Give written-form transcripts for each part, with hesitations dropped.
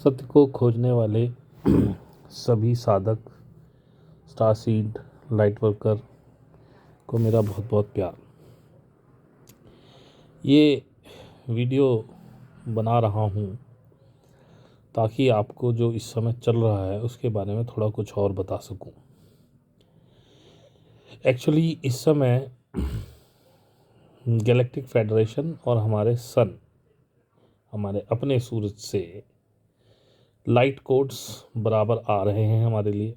सत्य को खोजने वाले सभी साधक, स्टारसीड लाइट वर्कर को मेरा बहुत बहुत प्यार। ये वीडियो बना रहा हूँ ताकि आपको जो इस समय चल रहा है उसके बारे में थोड़ा कुछ और बता सकूँ। एक्चुअली इस समय गैलेक्टिक फेडरेशन और हमारे सन, हमारे अपने सूरज से लाइट कोड्स बराबर आ रहे हैं हमारे लिए।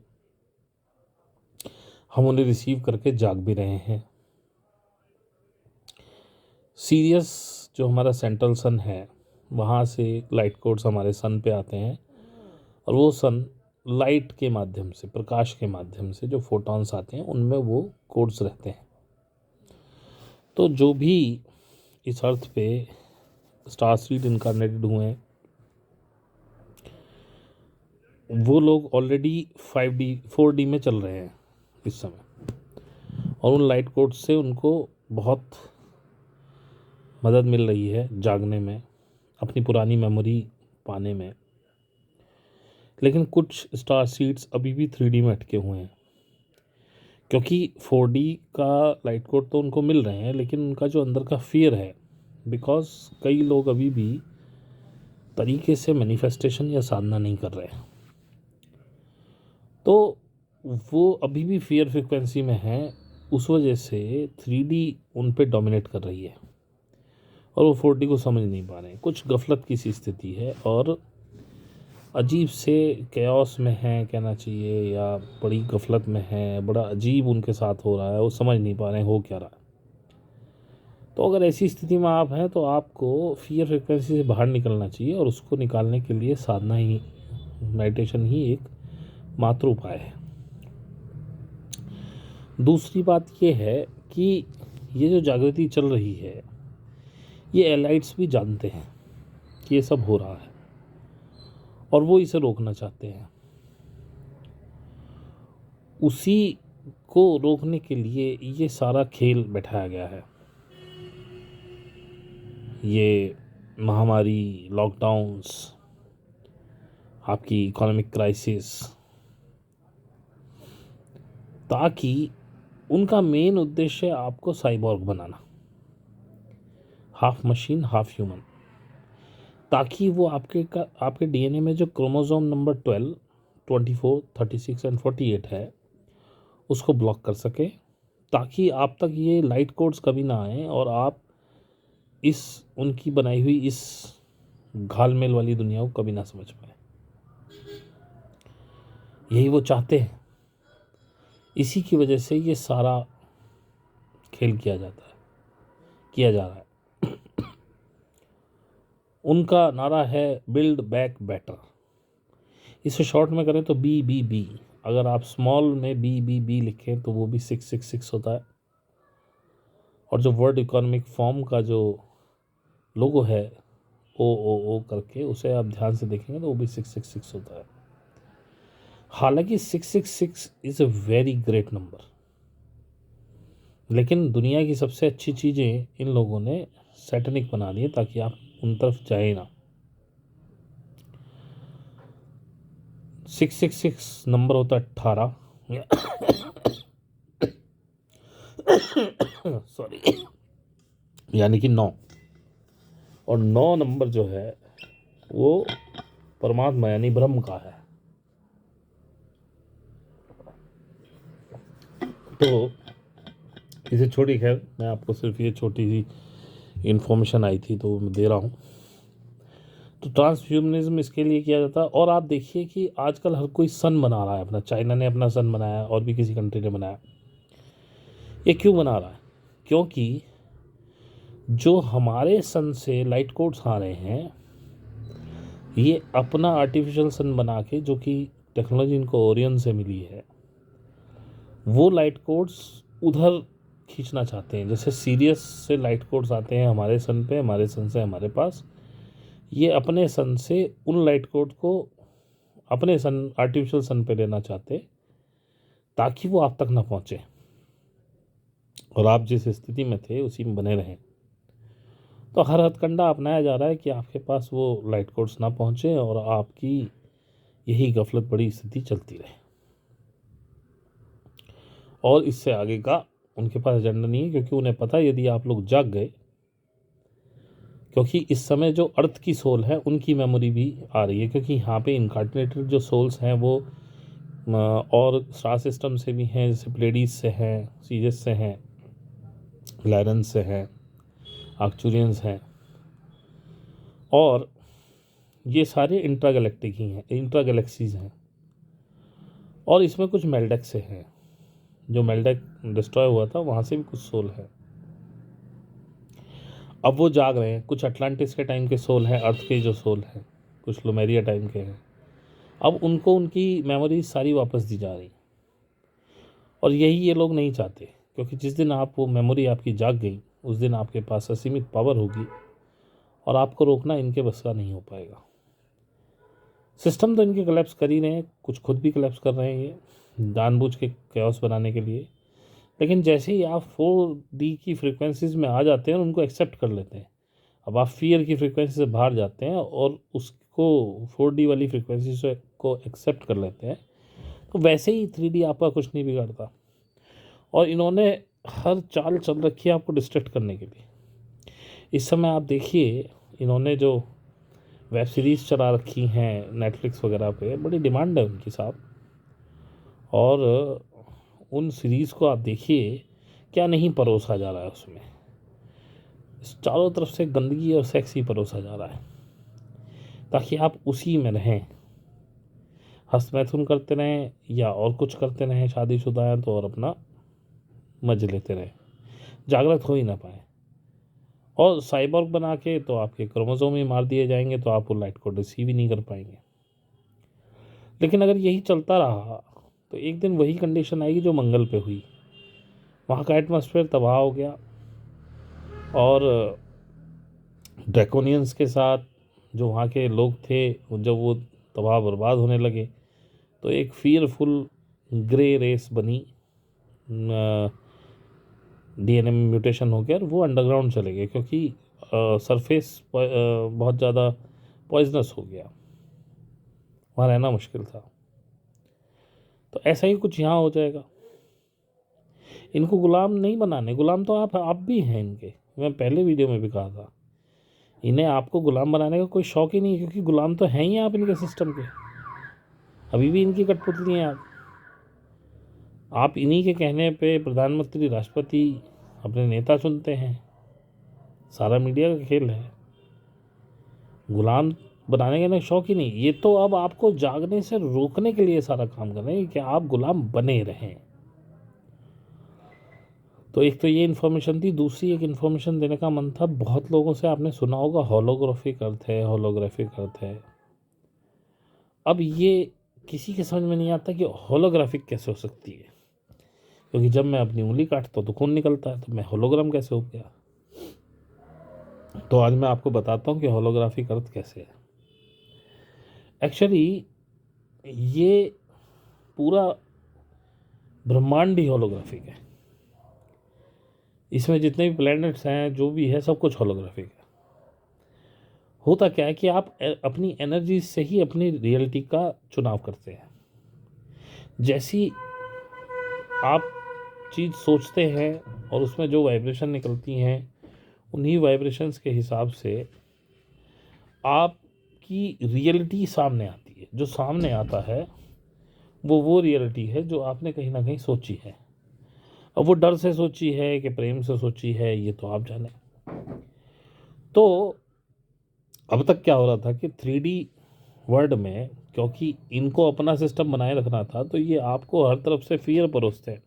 हम उन्हें रिसीव करके जाग भी रहे हैं। सीरियस जो हमारा सेंट्रल सन है, वहाँ से लाइट कोड्स हमारे सन पे आते हैं और वो सन लाइट के माध्यम से, प्रकाश के माध्यम से जो फोटॉन्स आते हैं उनमें वो कोड्स रहते हैं। तो जो भी इस अर्थ पे स्टारसीड इनकारनेटेड हुए हैं, वो लोग ऑलरेडी 5D 4D में चल रहे हैं इस समय, और उन लाइट कोड्स से उनको बहुत मदद मिल रही है जागने में, अपनी पुरानी मेमोरी पाने में। लेकिन कुछ स्टार सीड्स अभी भी 3D में अटके हुए हैं, क्योंकि 4D का लाइट कोड तो उनको मिल रहे हैं, लेकिन उनका जो अंदर का फियर है, बिकॉज कई लोग अभी भी तरीके से मैनिफेस्टेशन या साधना नहीं कर रहे हैं, तो वो अभी भी फियर फ्रिक्वेंसी में है। उस वजह से 3D उन पे डोमिनेट कर रही है और वो 4D को समझ नहीं पा रहे हैं। कुछ गफलत की सी स्थिति है और अजीब से कैओस में है कहना चाहिए, या बड़ी गफलत में है, बड़ा अजीब उनके साथ हो रहा है, वो समझ नहीं पा रहे हैं हो क्या रहा है। तो अगर ऐसी स्थिति में आप हैं तो आपको फियर फ्रिक्वेंसी से बाहर निकलना चाहिए, और उसको निकालने के लिए साधना ही, मेडिटेशन ही एक मात्र उपाय है। दूसरी बात ये है कि ये जो जागृति चल रही है, ये एलाइट्स भी जानते हैं कि ये सब हो रहा है और वो इसे रोकना चाहते हैं। उसी को रोकने के लिए ये सारा खेल बैठाया गया है। ये महामारी, लॉकडाउन्स, आपकी इकोनॉमिक क्राइसिस, ताकि उनका मेन उद्देश्य है आपको साइबॉर्ग बनाना, हाफ मशीन हाफ ह्यूमन, ताकि वो आपके डीएनए में जो क्रोमोसोम नंबर 12, 24, 36 एंड 48 है उसको ब्लॉक कर सके, ताकि आप तक ये लाइट कोड्स कभी ना आए और आप इस उनकी बनाई हुई इस घालमेल वाली दुनिया को कभी ना समझ पाए। यही वो चाहते हैं। इसी की वजह से ये सारा खेल किया जा रहा है। उनका नारा है बिल्ड बैक बेटर। इसे शॉर्ट में करें तो BBB। अगर आप स्मॉल में BBB लिखें तो वो भी 666 होता है, और जो वर्ल्ड इकोनॉमिक फॉर्म का जो लोगो है OOO करके, उसे आप ध्यान से देखेंगे तो वो भी 666 होता है। हालांकि 666 is a very great number, लेकिन दुनिया की सबसे अच्छी चीज़ें इन लोगों ने सैटनिक बना दी है ताकि आप उन तरफ जाए ना। 666 नंबर होता है 18 सॉरी, यानी कि 9, और 9 नंबर जो है वो परमात्मा यानी ब्रह्म का है। तो इसे छोटी, खैर मैं आपको सिर्फ ये छोटी सी इन्फॉर्मेशन आई थी तो मैं दे रहा हूँ। तो ट्रांसह्यूमनिज्म इसके लिए किया जाता है। और आप देखिए कि आजकल हर कोई सन बना रहा है अपना। चाइना ने अपना सन बनाया और भी किसी कंट्री ने बनाया। ये क्यों बना रहा है? क्योंकि जो हमारे सन से लाइट कोड्स आ रहे हैं, ये अपना आर्टिफिशियल सन बना के, जो कि टेक्नोलॉजी इनको ओरियन से मिली है, वो लाइट कोड्स उधर खींचना चाहते हैं। जैसे सीरियस से लाइट कोड्स आते हैं हमारे सन पे, हमारे सन से हमारे पास, ये अपने सन से उन लाइट कोड को अपने सन, आर्टिफिशियल सन पे लेना चाहते, ताकि वो आप तक ना पहुँचे और आप जिस स्थिति में थे उसी में बने रहें। तो हर हथकंडा अपनाया जा रहा है कि आपके पास वो लाइट कोड्स ना पहुँचे और आपकी यही गफलत बड़ी स्थिति चलती रहे। और इससे आगे का उनके पास एजेंडा नहीं है, क्योंकि उन्हें पता है यदि आप लोग जाग गए, क्योंकि इस समय जो अर्थ की सोल है उनकी मेमोरी भी आ रही है, क्योंकि यहाँ पे इनकार्डिनेटेड जो सोल्स हैं वो और स्टार सिस्टम से भी हैं, जैसे प्लेडीज से हैं, सीरियस से हैं, लायरन से हैं, आर्क्चुरियंस हैं, और ये सारे इंट्रा गैलेक्टिक ही हैं, इंट्रा गैलेक्सीज हैं। और इसमें कुछ मेल्डेक से हैं, जो मेल्डेक डिस्ट्रॉय हुआ था वहाँ से भी कुछ सोल है। अब वो जाग रहे हैं। कुछ अटलांटिस के टाइम के सोल हैं, अर्थ के जो सोल हैं, कुछ लुमेरिया टाइम के हैं। अब उनको उनकी मेमोरीज सारी वापस दी जा रही, और यही ये लोग नहीं चाहते, क्योंकि जिस दिन आप वो मेमोरी आपकी जाग गई उस दिन आपके पास असीमित पावर होगी और आपको रोकना इनके बस का नहीं हो पाएगा। सिस्टम तो इनके कलेप्स कर ही रहे हैं, कुछ खुद भी कलेप्स कर रहे हैं ये जानबूझ के कैओस बनाने के लिए। लेकिन जैसे ही आप 4D की फ्रीक्वेंसीज में आ जाते हैं और उनको एक्सेप्ट कर लेते हैं, अब आप फियर की फ्रीक्वेंसी से बाहर जाते हैं और उसको 4D वाली फ्रीक्वेंसी से को एक्सेप्ट कर लेते हैं, तो वैसे ही 3D आपका कुछ नहीं बिगाड़ता। और इन्होंने हर चाल चल रखी है आपको डिस्ट्रैक्ट करने के लिए। इस समय आप देखिए, इन्होंने जो वेब सीरीज़ चला रखी हैं नेटफ्लिक्स वगैरह पे, बड़ी डिमांड है उनकी साहब। और उन सीरीज़ को आप देखिए, क्या नहीं परोसा जा रहा है उसमें। चारों तरफ से गंदगी और सेक्स ही परोसा जा रहा है, ताकि आप उसी में रहें, हस्तमैथुन करते रहें या और कुछ करते रहें, शादीशुदा हैं तो, और अपना मजे लेते रहें, जागृत हो ही ना पाए। और साइबॉर्ग बना के तो आपके क्रोमोसोम ही मार दिए जाएंगे, तो आप वो लाइट को रिसीव ही नहीं कर पाएंगे। लेकिन अगर यही चलता रहा तो एक दिन वही कंडीशन आएगी जो मंगल पे हुई। वहाँ का एटमॉस्फेयर तबाह हो गया, और ड्रैकोनियंस के साथ जो वहाँ के लोग थे, जब वो तबाह बर्बाद होने लगे, तो एक फियरफुल ग्रे रेस बनी, DNA में म्यूटेशन हो गया और वो अंडरग्राउंड चले गए, क्योंकि सरफेस बहुत ज़्यादा पॉइजनस हो गया, वहाँ रहना मुश्किल था। तो ऐसा ही कुछ यहाँ हो जाएगा। इनको गुलाम नहीं बनाने, गुलाम तो आप भी हैं इनके। मैं पहले वीडियो में भी कहा था, इन्हें आपको गुलाम बनाने का कोई शौक ही नहीं है, क्योंकि गुलाम तो हैं ही आप इनके सिस्टम के। अभी भी इनकी कठपुतली हैं आप इन्हीं के कहने पे प्रधानमंत्री, राष्ट्रपति, अपने नेता चुनते हैं। सारा मीडिया का खेल है। गुलाम बनाने का ना शौक ही नहीं, ये तो अब आपको जागने से रोकने के लिए सारा काम कर रहे हैं कि आप गुलाम बने रहें। तो एक तो ये इन्फॉर्मेशन थी। दूसरी एक इन्फॉर्मेशन देने का मन था, बहुत लोगों से आपने सुना होगा होलोग्राफिक अर्थ है, होलोग्राफिक अर्थ है। अब ये किसी के समझ में नहीं आता कि होलोग्राफिक कैसे हो सकती है, क्योंकि जब मैं अपनी उंगली काटता हूँ तो खून निकलता है, तो मैं होलोग्राम कैसे हो गया। तो आज मैं आपको बताता हूँ कि होलोग्राफिक अर्थ कैसे है। एक्चुअली ये पूरा ब्रह्मांड ही होलोग्राफिक है। इसमें जितने भी प्लैनेट्स हैं, जो भी है, सब कुछ होलोग्राफिक है। होता क्या है कि आप अपनी एनर्जी से ही अपनी रियलिटी का चुनाव करते हैं। जैसी आप चीज़ सोचते हैं और उसमें जो वाइब्रेशन निकलती हैं, उन्हीं वाइब्रेशंस के हिसाब से आपकी रियलिटी सामने आती है। जो सामने आता है वो रियलिटी है जो आपने कहीं ना कहीं सोची है। अब वो डर से सोची है कि प्रेम से सोची है, ये तो आप जाने। तो अब तक क्या हो रहा था कि 3D वर्ल्ड में, क्योंकि इनको अपना सिस्टम बनाए रखना था, तो ये आपको हर तरफ से फियर परोसते हैं,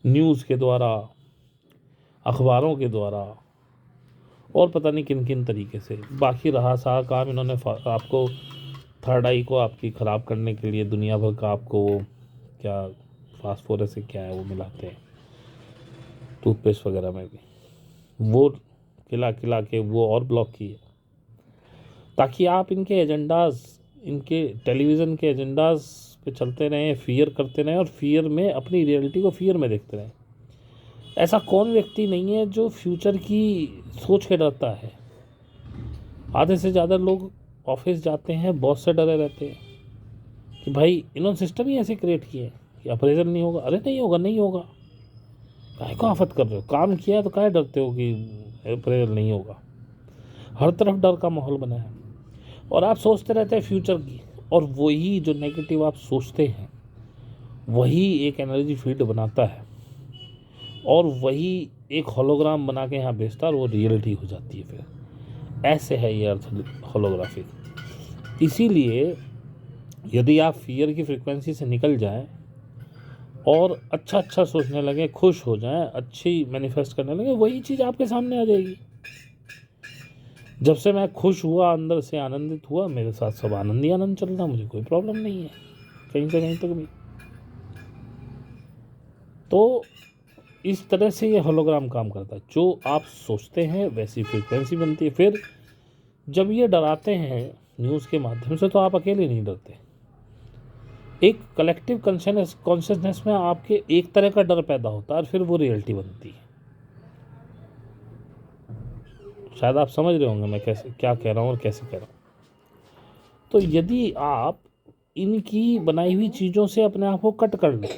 न्यूज़ के द्वारा, अखबारों के द्वारा, और पता नहीं किन किन तरीके से। बाकी रहा सा काम, इन्होंने आपको थर्ड आई को आपकी ख़राब करने के लिए दुनिया भर का आपको वो क्या फास्फोरस से क्या है वो मिलाते हैं टूथपेस्ट वगैरह में भी, वो खिला खिला के वो और ब्लॉक किए, ताकि आप इनके एजेंडाज़, इनके टेलीविज़न के एजेंडाज़ पे चलते रहें, फियर करते रहें, और फियर में अपनी रियलिटी को फियर में देखते रहें। ऐसा कौन व्यक्ति नहीं है जो फ्यूचर की सोच के डरता है। आधे से ज़्यादा लोग ऑफिस जाते हैं, बॉस से डरे रहते हैं कि भाई इन्होंने सिस्टम ही ऐसे क्रिएट किए हैं कि अप्रेजल नहीं होगा। अरे नहीं होगा, नहीं होगा, काहे को आफत कर रहे हो? काम किया है तो काहे डरते हो कि अप्रेजल नहीं होगा? हर तरफ डर का माहौल बना है और आप सोचते रहते हैं फ्यूचर की, और वही जो नेगेटिव आप सोचते हैं वही एक एनर्जी फील्ड बनाता है और वही एक होलोग्राम बना के यहाँ भेजता है और वो रियलिटी हो जाती है। फिर ऐसे है ये अर्थ होलोग्राफिक। इसीलिए यदि आप फियर की फ्रिक्वेंसी से निकल जाएं और अच्छा अच्छा सोचने लगे, खुश हो जाएं, अच्छी मैनिफेस्ट करने लगे, वही चीज़ आपके सामने आ जाएगी। जब से मैं खुश हुआ, अंदर से आनंदित हुआ, मेरे साथ सब आनंद ही आनंद चल रहा, मुझे कोई प्रॉब्लम नहीं है कहीं से कहीं तक भी। तो इस तरह से ये होलोग्राम काम करता है। जो आप सोचते हैं वैसी फ्रीक्वेंसी बनती है। फिर जब ये डराते हैं न्यूज़ के माध्यम से, तो आप अकेले नहीं डरते, एक कलेक्टिव कॉन्शियसनेस में आपके एक तरह का डर पैदा होता है और फिर वो रियलिटी बनती है। शायद आप समझ रहे होंगे मैं कैसे क्या कह रहा हूँ और कैसे कह रहा हूँ। तो यदि आप इनकी बनाई हुई चीज़ों से अपने आप को कट कर लें,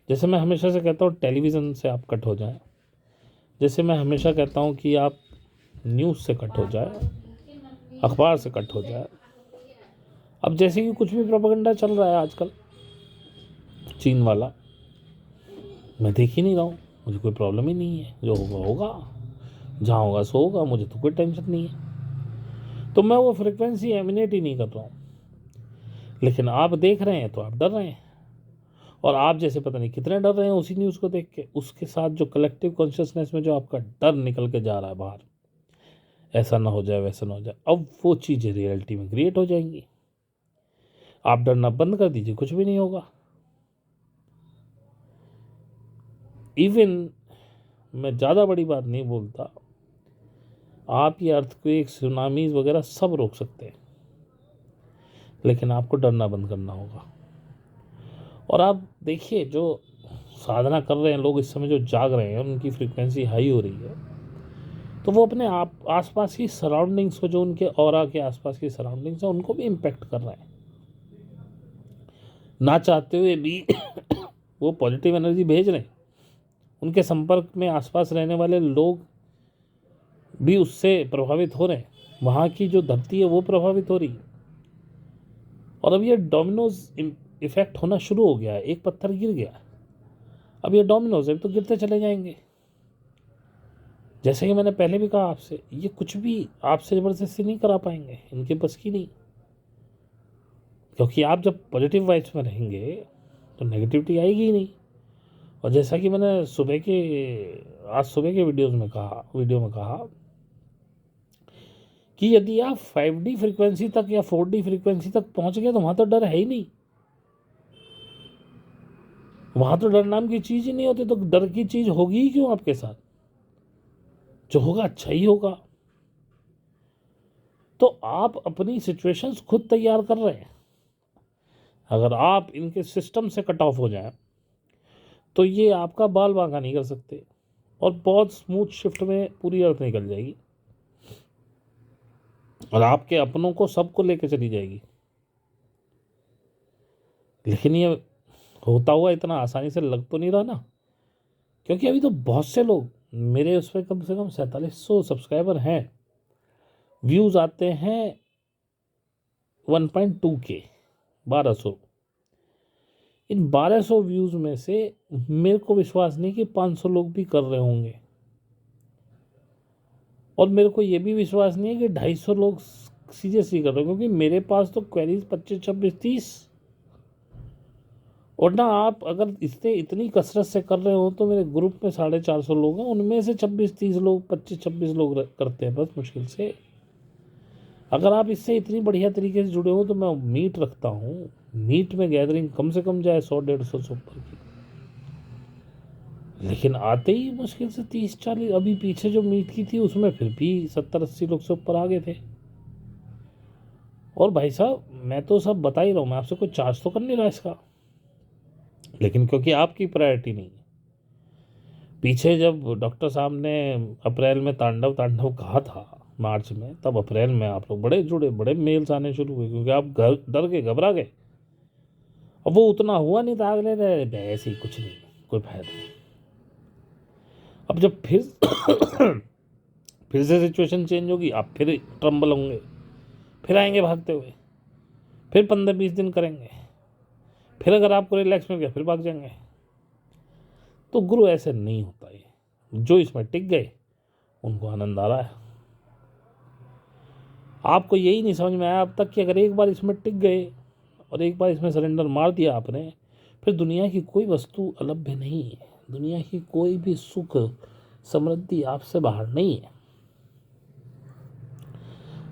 जैसे मैं हमेशा से कहता हूँ टेलीविज़न से आप कट हो जाएं, जैसे मैं हमेशा कहता हूँ कि आप न्यूज़ से कट हो जाए, अखबार से कट हो जाए। अब जैसे कि कुछ भी प्रोपेगेंडा चल रहा है आजकल चीन वाला, मैं देख ही नहीं रहा हूँ, मुझे कोई प्रॉब्लम ही नहीं है, जो होगा होगा, जहाँ होगा सो होगा, मुझे तो कोई टेंशन नहीं है। तो मैं वो फ्रिक्वेंसी एमिनेट ही नहीं कर रहा हूँ। लेकिन आप देख रहे हैं तो आप डर रहे हैं, और आप जैसे पता नहीं कितने डर रहे हैं उसी न्यूज़ को देख के। उसके साथ जो कलेक्टिव कॉन्शियसनेस में जो आपका डर निकल के जा रहा है बाहर, ऐसा ना हो जाए, वैसा ना हो जाए, अब वो चीज़ें रियलिटी में क्रिएट हो जाएंगी। आप डरना बंद कर दीजिए, कुछ भी नहीं होगा। इवन मैं ज़्यादा बड़ी बात नहीं बोलता, आप ये अर्थक्वेक, सुनामीज वगैरह सब रोक सकते हैं, लेकिन आपको डरना बंद करना होगा। और आप देखिए जो साधना कर रहे हैं लोग इस समय, जो जाग रहे हैं, उनकी फ्रीक्वेंसी हाई हो रही है, तो वो अपने आप आसपास की सराउंडिंग्स को, जो उनके ऑरा के आसपास की सराउंडिंग्स है, उनको भी इम्पेक्ट कर रहे हैं। ना चाहते हुए भी वो पॉजिटिव एनर्जी भेज रहे हैं। उनके संपर्क में आसपास रहने वाले लोग भी उससे प्रभावित हो रहे हैं। वहाँ की जो धरती है वो प्रभावित हो रही है। और अब ये डोमिनोज इफेक्ट होना शुरू हो गया है। एक पत्थर गिर गया, अब ये डोमिनोज है, तो गिरते चले जाएंगे। जैसे कि मैंने पहले भी कहा आपसे, ये कुछ भी आपसे ज़बरदस्ती नहीं करा पाएंगे, इनके बस की नहीं। क्योंकि आप जब पॉजिटिव वाइब्स में रहेंगे तो नेगेटिविटी आएगी ही नहीं। और जैसा कि मैंने आज सुबह के वीडियो में कहा कि यदि आप 5D फ्रीक्वेंसी तक या 4D फ्रीक्वेंसी तक पहुंच गए तो वहां तो डर है ही नहीं। वहां तो डर नाम की चीज ही नहीं होती, तो डर की चीज होगी ही क्यों आपके साथ? जो होगा अच्छा ही होगा। तो आप अपनी सिचुएशंस खुद तैयार कर रहे हैं। अगर आप इनके सिस्टम से कट ऑफ हो जाए तो ये आपका बाल बांका नहीं कर सकते, और बहुत स्मूथ शिफ्ट में पूरी अर्थ निकल जाएगी और आपके अपनों को सबको लेके चली जाएगी। लेकिन ये होता हुआ इतना आसानी से लग तो नहीं रहा ना, क्योंकि अभी तो बहुत से लोग, मेरे उस पर कम से कम 4700 सब्सक्राइबर हैं, व्यूज़ आते हैं 1.2K, 1200। इन 1200 व्यूज़ में से मेरे को विश्वास नहीं कि 500 लोग भी कर रहे होंगे, और मेरे को ये भी विश्वास नहीं है कि 250 लोग सीरियसली कर रहे हैं, क्योंकि मेरे पास तो क्वेरीज 25, 26, 30। और ना आप अगर इतनी कसरत से कर रहे हो तो मेरे ग्रुप में 450 लोग हैं, उनमें से 26-30 लोग, 25-26 लोग करते हैं बस मुश्किल से। अगर आप इससे इतनी बढ़िया तरीके से जुड़े हो तो मैं मीट रखता हूँ, मीट में गैदरिंग कम से कम जाए 100-150 से ऊपर की। लेकिन आते ही मुश्किल से 30-40, अभी पीछे जो मीट की थी उसमें फिर भी 70-80 लोग से ऊपर आ गए थे। और भाई साहब मैं तो सब बता ही रहा हूँ, मैं आपसे कोई चार्ज तो कर नहीं रहा इसका, लेकिन क्योंकि आपकी प्रायोरिटी नहीं है, पीछे जब डॉक्टर साहब ने अप्रैल में तांडव तांडव कहा था, मार्च में, तब अप्रैल में आप लोग बड़े जुड़े, बड़े मेल्स आने शुरू हुए, क्योंकि आप डर के घबरा गए। अब वो उतना हुआ नहीं था, अगले रहे ऐसे ही, कुछ नहीं, कोई फायदा नहीं। अब जब फिर से सिचुएशन चेंज होगी, आप फिर ट्रम्बल होंगे, फिर आएंगे भागते हुए, फिर 15-20 दिन करेंगे, फिर अगर आपको रिलैक्स मिल गया फिर भाग जाएंगे। तो गुरु ऐसे नहीं होता है। जो इसमें टिक गए उनको आनंद आ रहा है। आपको यही नहीं समझ में आया अब तक कि अगर एक बार इसमें टिक गए और एक बार इसमें सरेंडर मार दिया आपने, फिर दुनिया की कोई वस्तु अलभ्य नहीं है, दुनिया की कोई भी सुख समृद्धि आपसे बाहर नहीं है।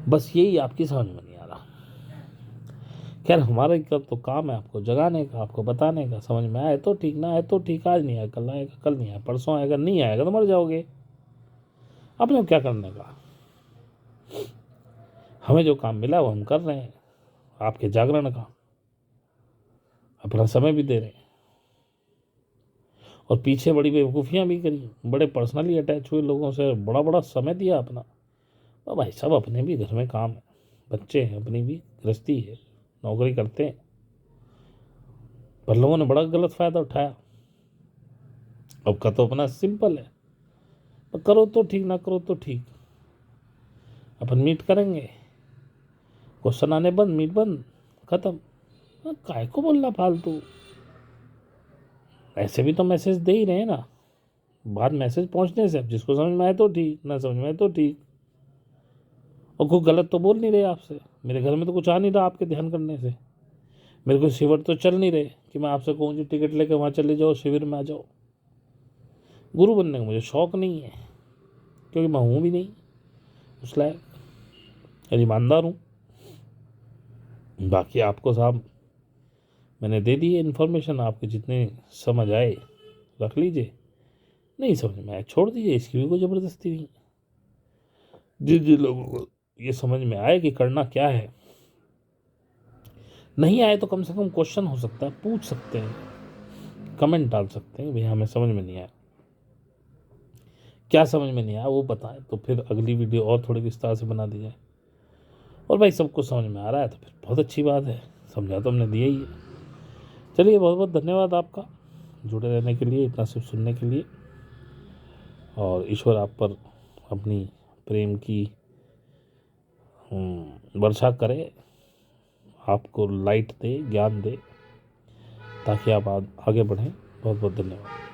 बस यही आपकी समझ में नहीं आ रहा। खैर, हमारा तो काम है आपको जगाने का, आपको बताने का। समझ में आए तो ठीक, ना आए तो ठीक। आज नहीं आए कल आएगा, कल नहीं आए परसों आएगा, नहीं आएगा तो मर जाओगे। अपने क्या करने का, हमें जो काम मिला वो हम कर रहे हैं, आपके जागरण का अपना समय भी दे रहे हैं। और पीछे बड़ी बेवकूफ़ियाँ भी करी, बड़े पर्सनली अटैच हुए लोगों से बड़ा बड़ा समय दिया अपना। और भाई साहब, अपने भी घर में काम है, बच्चे हैं, अपनी भी गृहस्थी है, नौकरी करते हैं, पर लोगों ने बड़ा गलत फ़ायदा उठाया। अब का तो अपना सिंपल है, तो करो तो ठीक, ना करो तो ठीक, अपन मीट करेंगे, क्वेश्चन आने बंद, मीट बंद, खत्म। काय को बोलना फालतू, ऐसे भी तो मैसेज दे ही रहे हैं ना। बाद मैसेज पहुंचने से अब जिसको समझ में आए तो ठीक, ना समझ में आए तो ठीक। और कोई गलत तो बोल नहीं रहे आपसे, मेरे घर में तो कुछ आ नहीं रहा आपके ध्यान करने से, मेरे को शिविर तो चल नहीं रहे कि मैं आपसे कहूँ जी टिकट लेकर वहाँ चले जाओ, शिविर में आ जाओ। गुरु बनने का मुझे शौक़ नहीं है, क्योंकि मैं हूँ भी नहीं उस लायक, यानी ईमानदार हूँ। बाकी आपको साहब मैंने दे दी है इन्फॉर्मेशन, आपके जितने समझ आए रख लीजिए, नहीं समझ में आए छोड़ दीजिए, इसकी भी कोई ज़बरदस्ती नहीं। जिन लोगों को ये समझ में आए कि करना क्या है, नहीं आए तो कम से कम क्वेश्चन हो सकता है, पूछ सकते हैं, कमेंट डाल सकते हैं, भैया हमें समझ में नहीं आया, क्या समझ में नहीं आया वो बताएं, तो फिर अगली वीडियो और थोड़ी विस्तार से बना दी जाए। और भाई सबको समझ में आ रहा है तो फिर बहुत अच्छी बात है, समझा तो हमने दिया ही है। चलिए, बहुत बहुत धन्यवाद आपका जुड़े रहने के लिए, इतना सिर्फ सुनने के लिए। और ईश्वर आप पर अपनी प्रेम की वर्षा करे, आपको लाइट दे, ज्ञान दे, ताकि आप आगे बढ़ें। बहुत बहुत धन्यवाद।